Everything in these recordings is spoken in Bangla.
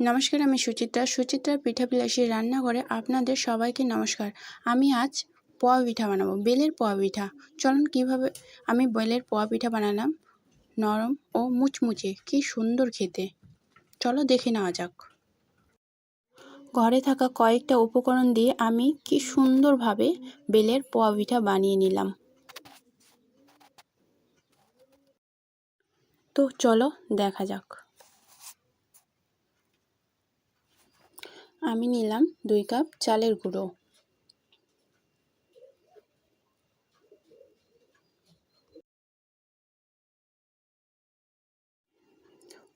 নমস্কার, আমি সুচিত্রার পিঠাবিলাসী রান্নাঘরে আপনাদের সবাইকে নমস্কার। আমি আজ পোয়া পিঠা বানাবো, বেলের পোয়া পিঠা। চলুন কিভাবে আমি বেলের পোয়া পিঠা বানালাম। নরম ও মুচমুচে, কি সুন্দর খেতে। চলো দেখে নেওয়া যাক। ঘরে থাকা কয়েকটা উপকরণ দিয়ে আমি কি সুন্দরভাবে বেলের পোয়া পিঠা বানিয়ে নিলাম। তো চলো দেখা যাক। আমি নিলাম 2 কাপ চালের গুঁড়ো,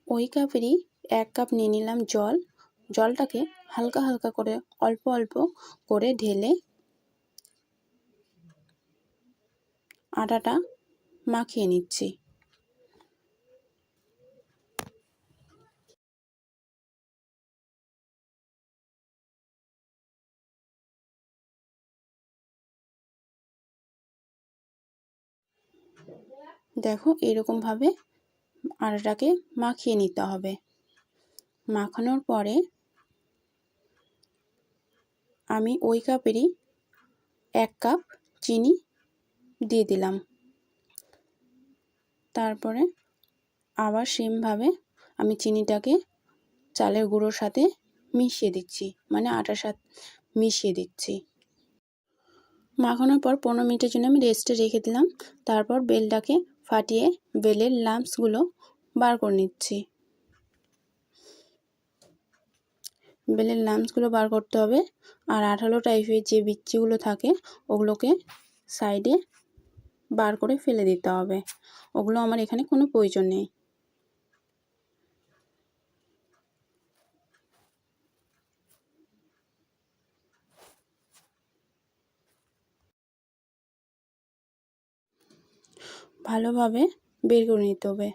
ওই কাপেরই 1 কাপ নিয়ে নিলাম জল। জলটাকে হালকা হালকা করে অল্প অল্প করে ঢেলে আটাটা মাখিয়ে নিচ্ছি। দেখো, এরকমভাবে আটাটাকে মাখিয়ে নিতে হবে। মাখানোর পরে আমি ওই কাপেরই 1 কাপ চিনি দিয়ে দিলাম। তারপরে আবার সেমভাবে আমি চিনিটাকে চালের গুঁড়োর সাথে মিশিয়ে দিচ্ছি, মানে আটার সাথে মিশিয়ে দিচ্ছি। মাখানোর পর 15 মিনিটের জন্য আমি রেস্টে রেখে দিলাম। তারপর বেলটাকে ফাটিয়ে বেলের লাম্পসগুলো বার করে নিচ্ছি। বেলের লাম্পসগুলো বার করতে হবে, আর আঠালো টাইপের যে বিচিগুলো থাকে ওগুলোকে সাইডে বার করে ফেলে দিতে হবে। ওগুলো আমার এখানে কোনো প্রয়োজন নেই। ভালোভাবে বের করে নিতে হবে।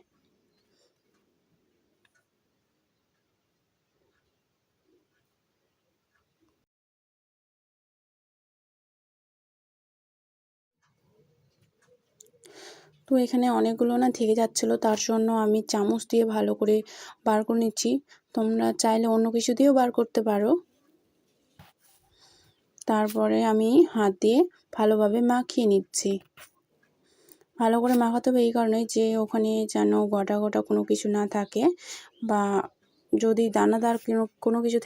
তো এখানে অনেকগুলো না থেকে যাচ্ছিলো, তার জন্য আমি চামচ দিয়ে ভালো করে বার করে নিচ্ছি। তোমরা চাইলে অন্য কিছু দিয়েও বার করতে পারো। তারপরে আমি হাত দিয়ে ভালোভাবে মাখিয়ে নিচ্ছি। ভালো করে মাখাতে হবে এই কারণে যে ওখানে যেন গোটা গোটা কোনো কিছু না থাকে, বা যদি দানাদার কোনো কিছু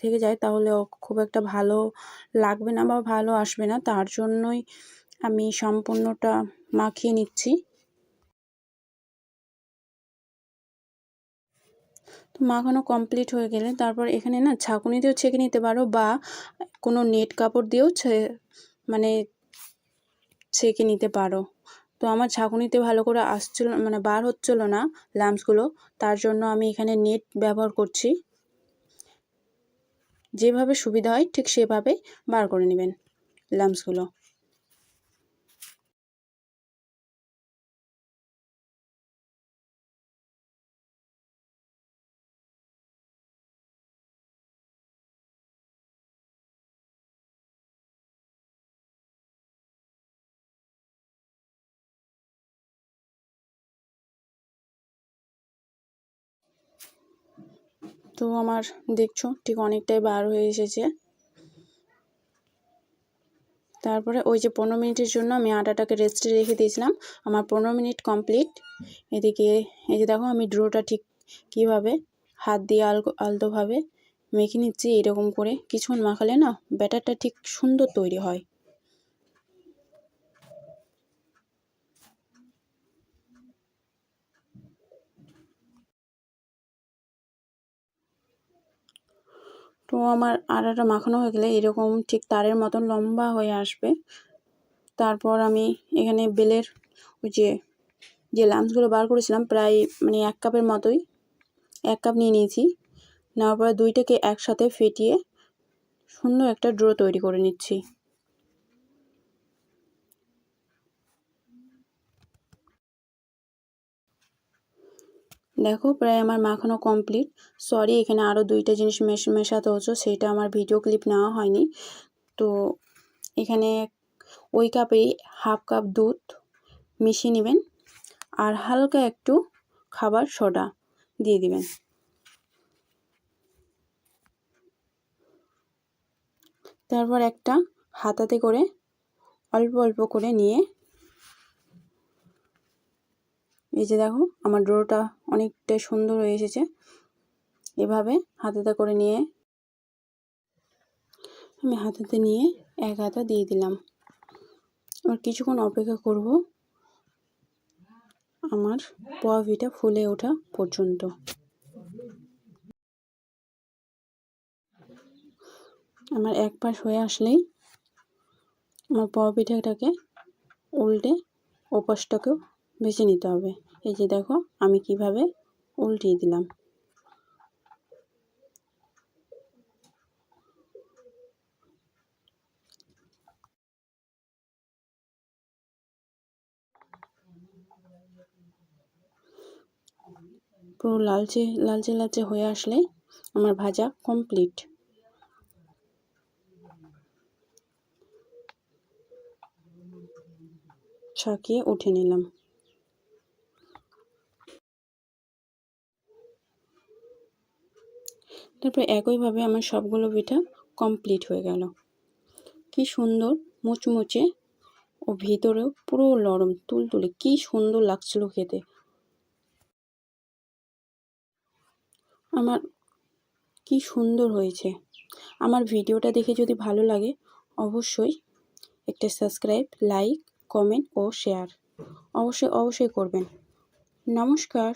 থেকে যায় তাহলে খুব একটা ভালো লাগবে না বা ভালো আসবে না। তার জন্যই আমি সম্পূর্ণটা মাখিয়ে নিচ্ছি। তো মাখানো কমপ্লিট হয়ে গেলে তারপর এখানে না ছাঁকুনি দিয়েও ছেঁকে নিতে পারো, বা কোনো নেট কাপড় দিয়েও মানে ছেঁকে নিতে পারো। তো আমার ছাঁকুনিতে ভালো করে আসছিল, মানে বার হচ্ছিল না লাম্পসগুলো, তার জন্য আমি এখানে নেট ব্যবহার করছি। যেভাবে সুবিধা হয় ঠিক সেভাবে বার করে নেবেন লাম্পসগুলো। তো আমার দেখছো ঠিক অনেকটাই বার হয়ে এসেছে। তারপরে ওই যে 15 মিনিটের জন্য আমি আটাটাকে রেস্টে রেখে দিয়েছিলাম, আমার 15 মিনিট কমপ্লিট। এদিকে এই যে দেখো আমি ডোটা ঠিক কীভাবে হাত দিয়ে আলতোভাবে মেখে নিচ্ছি। এরকম করে কিছুক্ষণ মাখালে না ব্যাটারটা ঠিক সুন্দর তৈরি হয়। তো আমার আটাটা মাখানো হয়ে গেলে এরকম ঠিক তারের মতন লম্বা হয়ে আসবে। তারপর আমি এখানে বেলের ওই যে লাম্পসগুলো বার করেছিলাম প্রায় মানে 1 কাপের মতোই, 1 কাপ নিয়ে নিয়েছি। নেওয়ার পরে দুইটাকে একসাথে ফেটিয়ে সুন্দর একটা ডো তৈরি করে নিচ্ছি। দেখো প্রায় আমার মাখানো কমপ্লিট। সরি, এখানে আরও 2টা জিনিস মেশাতে হচ্ছে, সেটা আমার ভিডিও ক্লিপ নেওয়া হয়নি। তো এখানে ওই কাপেই 1/2 কাপ দুধ মিশিয়ে নেবেন, আর হালকা একটু খাবার সোডা দিয়ে দিবেন। তারপর একটা হাতাতে করে অল্প অল্প করে নিয়ে, এই যে দেখো আমার ডোটা অনেকটাই সুন্দর হয়ে এসেছে। এভাবে হাতাতে করে নিয়ে আমি হাতাতে নিয়ে এক হাতা দিয়ে দিলাম। আর কিছুক্ষণ অপেক্ষা করব আমার পোয়া পিঠা ফুলে ওঠা পর্যন্ত। আমার এক পাশ হয়ে আসলেই আমার পোয়া পিঠাটাকে উল্টে ওপাশটাকেও ভেজে নিতে হবে। এই যে দেখো আমি কিভাবে উল্টিয়ে দিলাম। পুরো লালচে লালচে লালচে হয়ে আসলে আমার ভাজা কমপ্লিট। ছাঁকিয়ে উঠে নিলাম। তারপর একইভাবে আমার সবগুলো পিঠা কমপ্লিট হয়ে গেল। কি সুন্দর মুচমুচে ও ভিতরেও পুরো নরম তুলতুলে, কি সুন্দর লাগছিল খেতে। আমার কি সুন্দর হয়েছে। আমার ভিডিওটা দেখে যদি ভালো লাগে অবশ্যই একটা সাবস্ক্রাইব, লাইক, কমেন্ট ও শেয়ার অবশ্যই করবেন। নমস্কার।